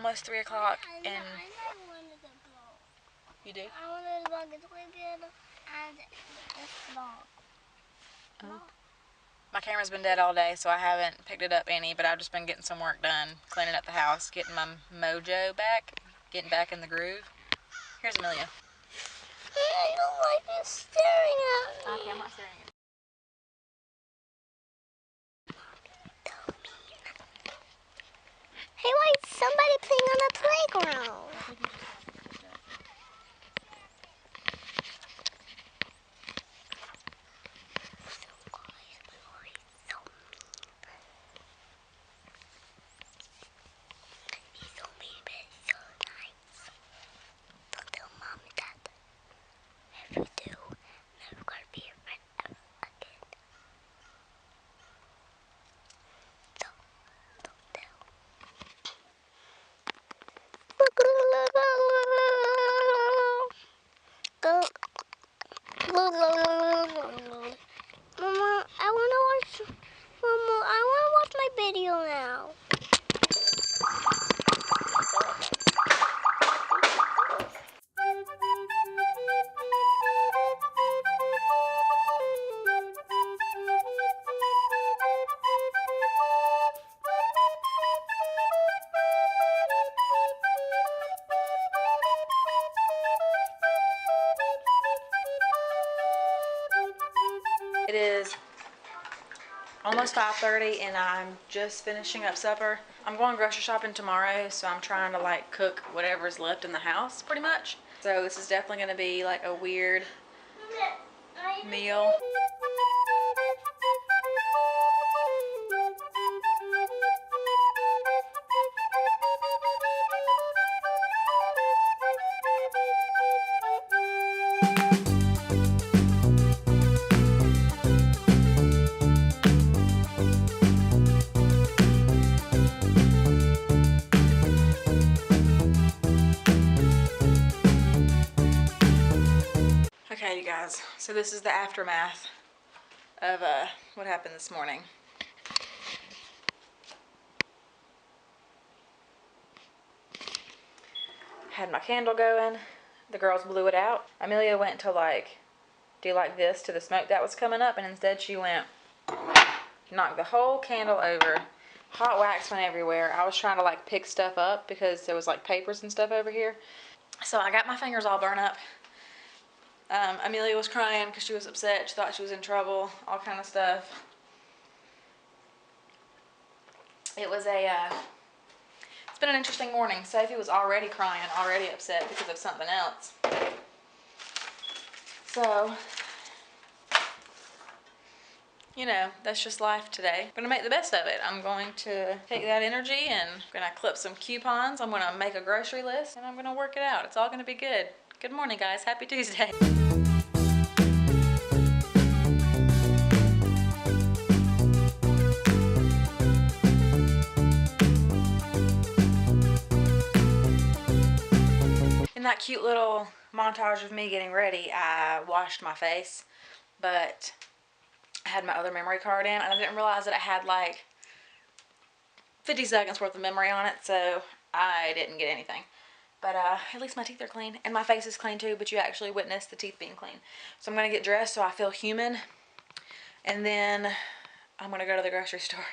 almost 3 o'clock and... I wanted to blow. You do? I wanted to blow the Twitter and this blow. Oh. My camera's been dead all day, so I haven't picked it up any, but I've just been getting some work done, cleaning up the house, getting my mojo back, getting back in the groove. Here's Amelia. I don't like you staring at me. Okay, I'm not staring at you. Hey, wait, somebody playing on the playground. Mama, I wanna watch my video now. It is almost 5:30 and I'm just finishing up supper. I'm going grocery shopping tomorrow, so I'm trying to like cook whatever's left in the house pretty much. So this is definitely going to be like a weird meal. Okay, you guys, so this is the aftermath of what happened this morning. Had my candle going, the girls blew it out. Amelia went to like do like this to the smoke that was coming up, and instead she went, knocked the whole candle over. Hot wax went everywhere. I was trying to like pick stuff up because there was like papers and stuff over here. So I got my fingers all burned up. Amelia was crying because she was upset. She thought she was in trouble, all kind of stuff. It was it's been an interesting morning. Sophie was already crying, already upset because of something else. So, you know, that's just life today. I'm gonna make the best of it. I'm going to take that energy and I'm gonna clip some coupons. I'm gonna make a grocery list and I'm gonna work it out. It's all gonna be good. Good morning, guys. Happy Tuesday. In that cute little montage of me getting ready, I washed my face, but I had my other memory card in and I didn't realize that it had like 50 seconds worth of memory on it, so I didn't get anything. But at least my teeth are clean and my face is clean too, but you actually witnessed the teeth being clean. So I'm going to get dressed so I feel human, and then I'm going to go to the grocery store.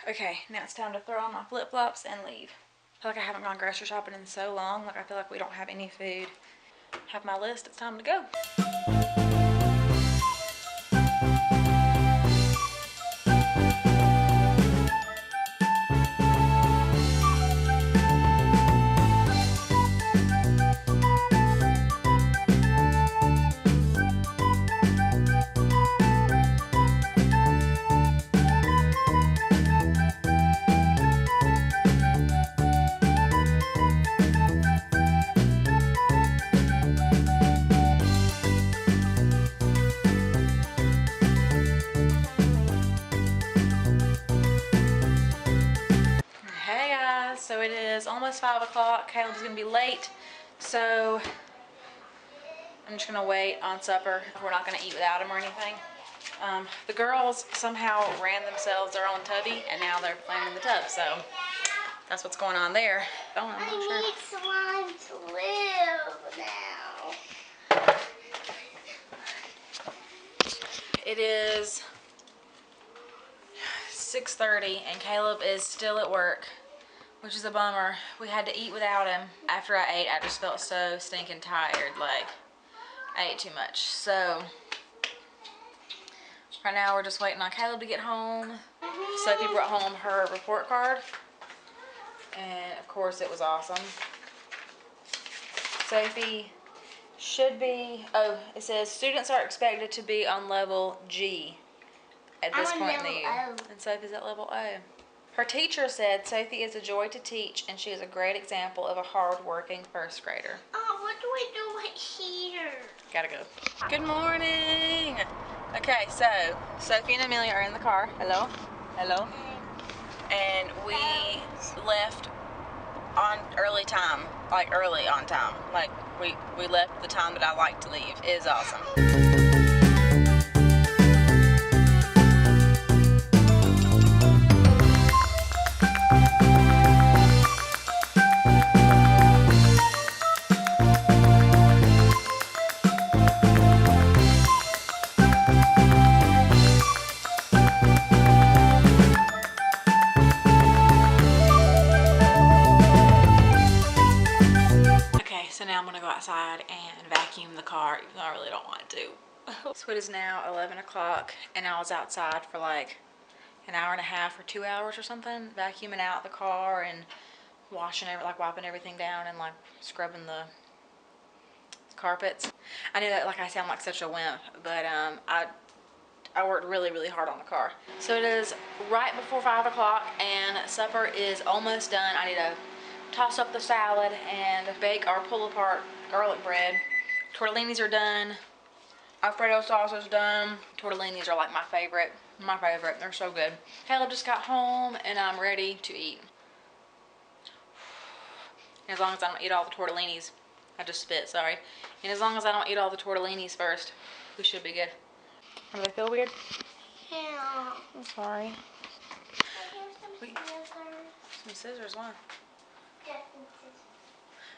Okay, now it's time to throw on my flip-flops and leave. I feel like I haven't gone grocery shopping in so long. Like I feel like we don't have any food. Have my list, it's time to go. So it is almost 5 o'clock. Caleb's gonna be late, so I'm just gonna wait on supper. We're not gonna eat without him or anything. The girls somehow ran themselves their own tubby, and now they're playing in the tub, so that's what's going on there. Oh, I'm not I sure. need someone to live now. It is 6:30 and Caleb is still at work, which is a bummer. We had to eat without him. After I ate, I just felt so stinking tired, like I ate too much. So right now we're just waiting on Caleb to get home. Sophie brought home her report card, and of course it was awesome. Sophie should be, oh, it says students are expected to be on level G at this I'm on point in the level year. O. And Sophie's at level O. Her teacher said Sophie is a joy to teach and she is a great example of a hard-working first grader. Oh, what do we do right here? Gotta go. Good morning. Okay, so Sophie and Amelia are in the car. Hello? Hello? And we left on early time, like early on time. Like we left the time that I like to leave. It is awesome. So now I'm gonna go outside and vacuum the car, even though I really don't want to. So it is now 11 o'clock and I was outside for like an hour and a half or 2 hours or something, vacuuming out the car and washing like wiping everything down and like scrubbing the carpets. I know that like I sound like such a wimp, but I worked really, really hard on the car. So it is right before 5 o'clock and supper is almost done. I need to toss up the salad and bake our pull-apart garlic bread. Tortellinis are done. Alfredo sauce is done. Tortellinis are like my favorite. They're so good. Caleb just got home and I'm ready to eat. And as long as I don't eat all the tortellinis, I just spit, sorry. And as long as I don't eat all the tortellinis first, we should be good. Do they feel weird? Yeah. I'm sorry. Some Some scissors, why? scissors.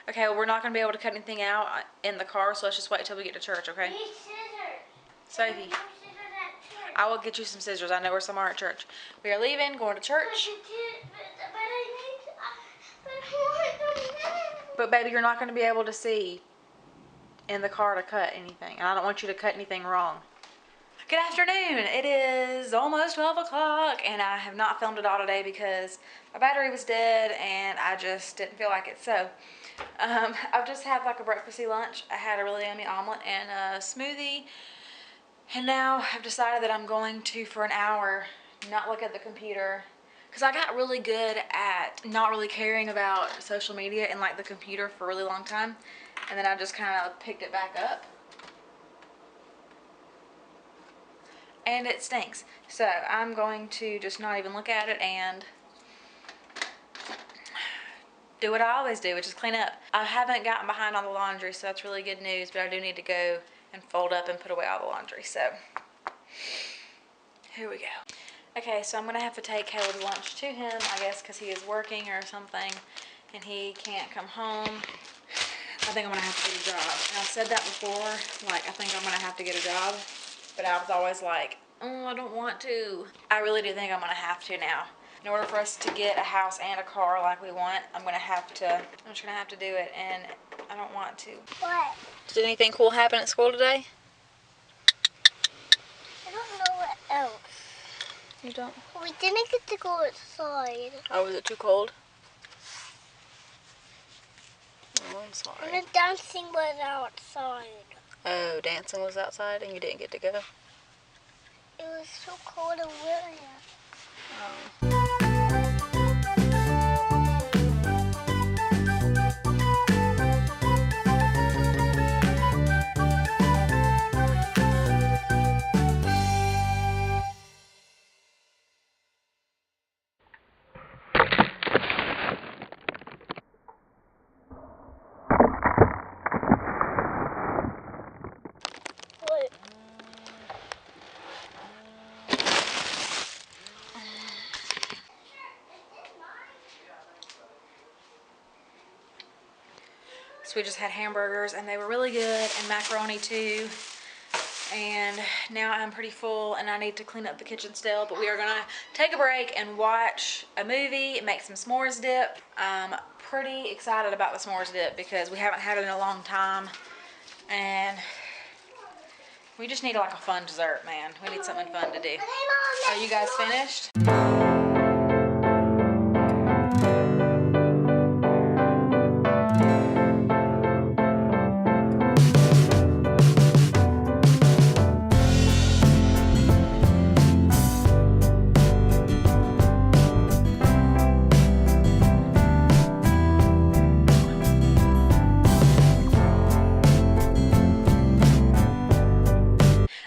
Okay, well, we're not going to be able to cut anything out in the car, so let's just wait until we get to church, okay? Need scissors. Sophie, No scissors at church. I will get you some scissors. I know where some are at church. We are leaving, going to church. But baby, you're not going to be able to see in the car to cut anything. And I don't want you to cut anything wrong. Good afternoon. It is almost 12 o'clock and I have not filmed at all today because my battery was dead and I just didn't feel like it. So I've just had like a breakfasty lunch. I had a really yummy omelet and a smoothie. And now I've decided that I'm going to, for an hour, not look at the computer. Because I got really good at not really caring about social media and like the computer for a really long time. And then I just kind of picked it back up. And it stinks. So I'm going to just not even look at it and do what I always do, which is clean up. I haven't gotten behind on the laundry, so that's really good news, but I do need to go and fold up and put away all the laundry. So here we go. Okay, so I'm gonna have to take Caleb's lunch to him, I guess, because he is working or something and he can't come home. I think I'm gonna have to get a job. And I've said that before, like I think I'm gonna have to get a job. But I was always like, oh, I don't want to. I really do think I'm gonna have to now. In order for us to get a house and a car like we want, I'm just gonna have to do it, and I don't want to. What? Did anything cool happen at school today? I don't know what else. You don't? We didn't get to go outside. Oh, was it too cold? Oh, I'm sorry. And the dancing was outside. Oh, dancing was outside and you didn't get to go? It was so cold and windy. Oh. So we just had hamburgers and they were really good, and macaroni too. And now I'm pretty full and I need to clean up the kitchen still, but we are gonna take a break and watch a movie and make some s'mores dip. I'm pretty excited about the s'mores dip because we haven't had it in a long time, and we just need like a fun dessert, man. We need something fun to do. Are you guys finished?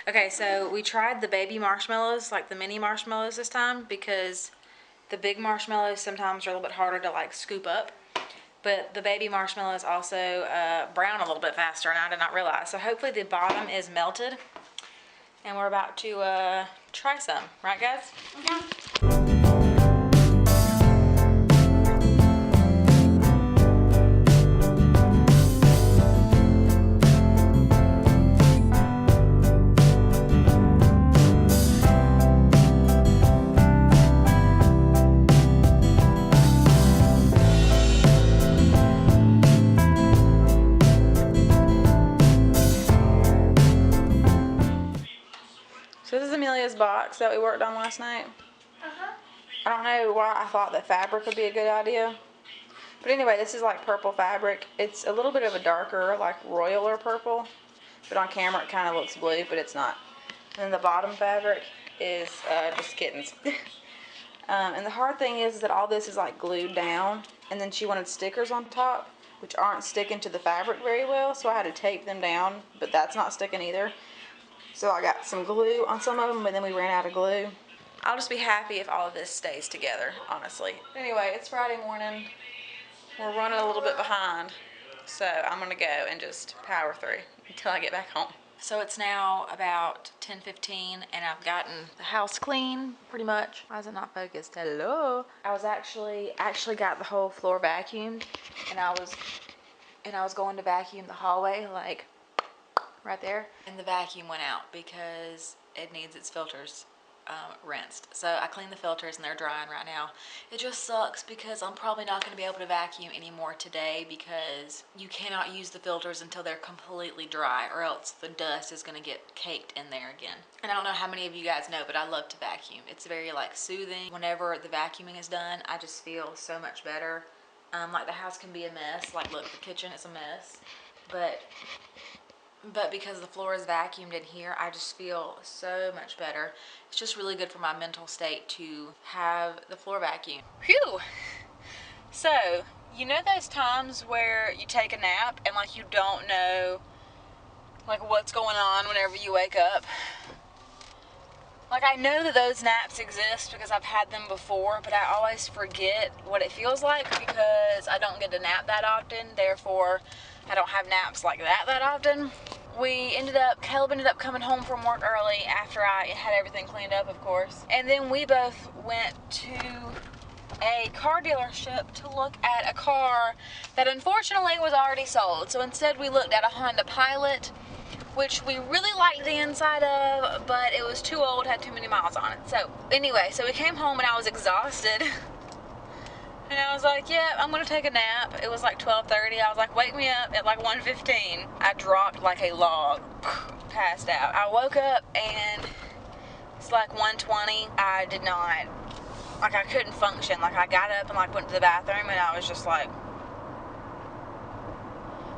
Okay, so we tried the baby marshmallows, like the mini marshmallows this time, because the big marshmallows sometimes are a little bit harder to like scoop up. But the baby marshmallows also brown a little bit faster, and I did not realize. So hopefully the bottom is melted, and we're about to try some. Right, guys? Yeah. So this is Amelia's box that we worked on last night. I don't know why I thought that fabric would be a good idea. But anyway, this is like purple fabric. It's a little bit of a darker, like royaler purple. But on camera it kind of looks blue, but it's not. And then the bottom fabric is just kittens. And the hard thing is that all this is like glued down. And then she wanted stickers on top, which aren't sticking to the fabric very well. So I had to tape them down, but that's not sticking either. So I got some glue on some of them, but then we ran out of glue. I'll just be happy if all of this stays together, honestly. Anyway, it's Friday morning. We're running a little bit behind. So I'm gonna go and just power through until I get back home. So it's now about 10:15 and I've gotten the house clean pretty much. Why is it not focused? Hello. I was actually got the whole floor vacuumed, and I was going to vacuum the hallway, like right there, and the vacuum went out because it needs its filters rinsed. So I cleaned the filters and they're drying right now. It just sucks because I'm probably not going to be able to vacuum anymore today because you cannot use the filters until they're completely dry, or else the dust is going to get caked in there again. And I don't know how many of you guys know, but I love to vacuum. It's very like soothing. Whenever the vacuuming is done, I just feel so much better. Like the house can be a mess. Like look, the kitchen is a mess, but because the floor is vacuumed in here, I just feel so much better. It's just really good for my mental state to have the floor vacuum. Phew! So, you know those times where you take a nap and like you don't know like what's going on whenever you wake up? Like I know that those naps exist because I've had them before, but I always forget what it feels like because I don't get to nap that often. Therefore, I don't have naps like that often. Caleb ended up coming home from work early after I had everything cleaned up, of course. And then we both went to a car dealership to look at a car that unfortunately was already sold. So instead we looked at a Honda Pilot, which we really liked the inside of, but it was too old, had too many miles on it. So anyway, so we came home and I was exhausted. And I was like, yeah, I'm gonna take a nap. It was like 12:30. I was like, wake me up at like 1:15. I dropped like a log, passed out. I woke up and it's like 1:20. I did not, like I couldn't function. Like I got up and like went to the bathroom and I was just like,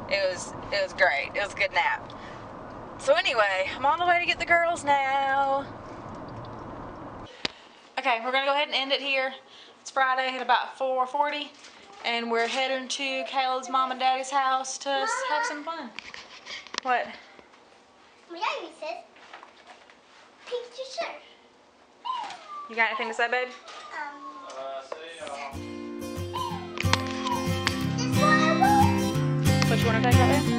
it was great. It was a good nap. So anyway, I'm on the way to get the girls now. Okay, we're gonna go ahead and end it here. It's Friday at about 4:40, and we're heading to Caleb's mom and daddy's house to have some fun. What? My daddy says, pick your shirt. You got anything to say, babe? This one I want. What you want to take out there?